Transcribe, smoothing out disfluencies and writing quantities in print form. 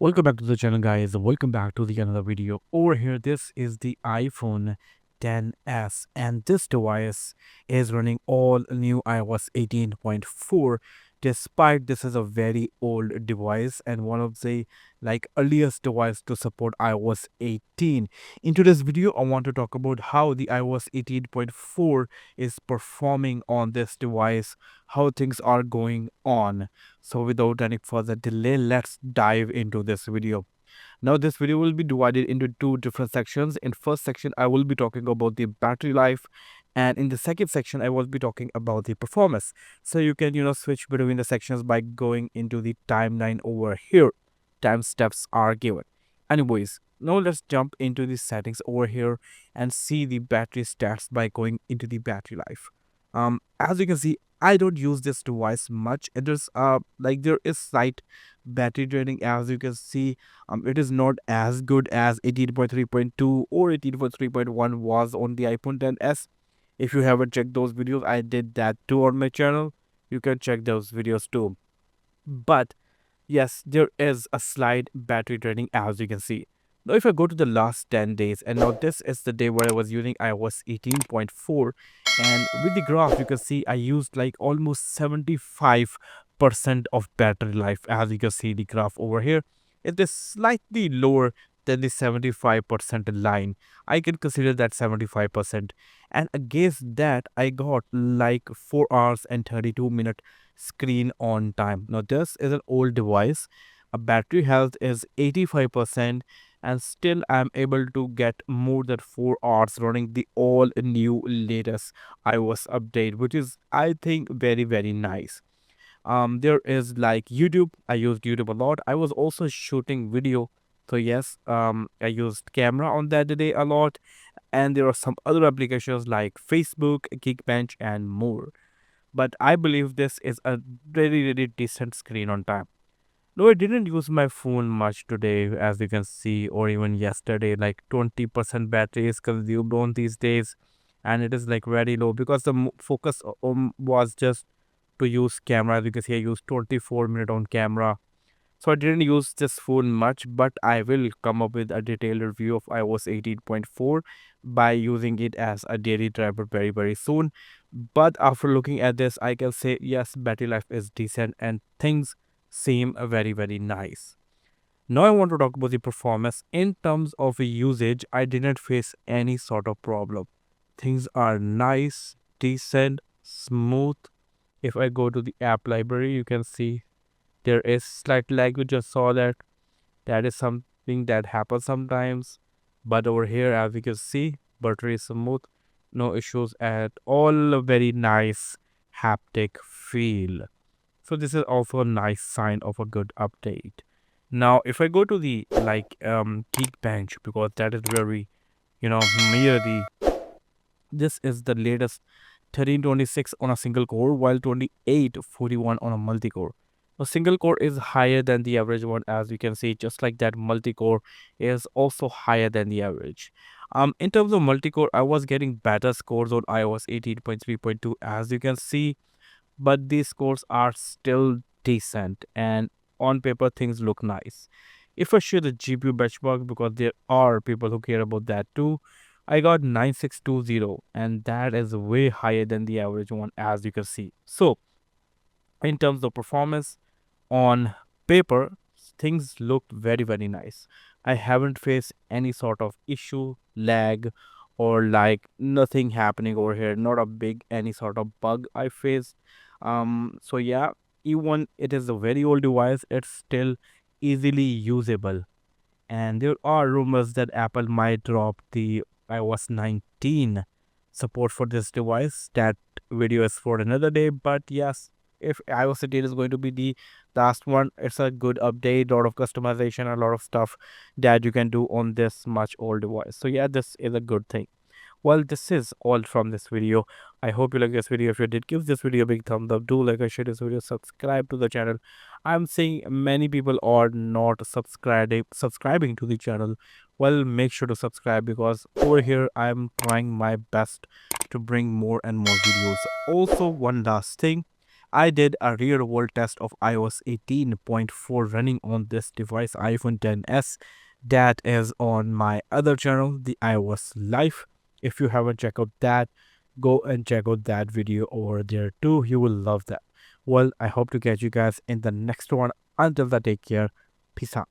Welcome back to the channel, guys. Welcome back to the another video. Over here, this is the iPhone 10s, and this device is running all new iOS 18.4. Despite this is a very old device and one of the earliest device to support iOS 18. In today's video, I want to talk about how the iOS 18.4 is performing on this device, how things are going on. So without any further delay, let's dive into this video. Now this video will be divided into two different sections. In first section, I will be talking about the battery life, and in the second section, I will be talking about the performance. So you can switch between the sections by going into the timeline over here. Time steps are given. Anyways, now let's jump into the settings over here and see the battery stats by going into the battery life. As you can see, I don't use this device much. It is there is slight battery draining. As you can see, it is not as good as 18.3.2 or 18.3.1 was on the iPhone 10s. If you haven't checked those videos, I did that too on my channel. You can check those videos too. But yes, there is a slight battery draining, as you can see. Now, if I go to the last 10 days, and now this is the day where I was using iOS 18.4, and with the graph, you can see I used like almost 75% of battery life. As you can see, the graph over here, it is slightly lower than the 75% line. I can consider that 75%. And against that, I got like 4 hours and 32 minutes screen on time. Now, this is an old device. A battery health is 85%, and still I'm able to get more than 4 hours running the all new latest iOS update, which is I think very nice. There is like YouTube. I used YouTube a lot. I was also shooting video. So yes, I used camera on that day a lot, and there are some other applications like Facebook, Geekbench, and more. But I believe this is a very decent screen on time. No, I didn't use my phone much today, as you can see, or even yesterday. Like 20% battery is consumed on these days, and it is like very low because the focus was just to use camera. As you can see, I used 24 minutes on camera, so I didn't use this phone much, but I will come up with a detailed review of iOS 18.4 by using it as a daily driver very soon. But after looking at this, I can say yes, battery life is decent and things seem very nice. Now I want to talk about the performance. In terms of usage, I didn't face any sort of problem. Things are nice, decent, smooth. If I go to the app library, you can see there is slight lag. You just saw that. That is something that happens sometimes. But over here, as you can see, battery is smooth. No issues at all. A very nice haptic feel. So this is also a nice sign of a good update. Now, if I go to the Geekbench, because that is where we, mirror this is the latest 1326 on a single core, while 2841 on a multi-core. A single core is higher than the average one, as you can see, just like that multi-core is also higher than the average. In terms of multi-core, I was getting better scores on iOS 18.3.2, as you can see, but these scores are still decent, and on paper things look nice. If I share the GPU benchmark, because there are people who care about that too, I got 9620, and that is way higher than the average one, as you can see. So in terms of performance, on paper things looked very nice. I haven't faced any sort of issue, lag, or like nothing happening over here, not a big any sort of bug I faced. So yeah, even it is a very old device, it's still easily usable. And there are rumors that Apple might drop the iOS 19 support for this device. That video is for another day, but yes, if iOS 18 is going to be the last one, it's a good update, a lot of customization, a lot of stuff that you can do on this much old device. So yeah, this is a good thing. Well, this is all from this video. I hope you like this video. If you did, give this video a big thumbs up. Do like and share this video. Subscribe to the channel. I'm seeing many people are not subscribing to the channel. Well, make sure to subscribe, because over here I'm trying my best to bring more and more videos. Also, one last thing, I did a real world test of iOS 18.4 running on this device, iPhone 10s. That is on my other channel, the iOS Life. If you haven't checked out that, go and check out that video over there too. You will love that. Well, I hope to catch you guys in the next one. Until then, take care. Peace out.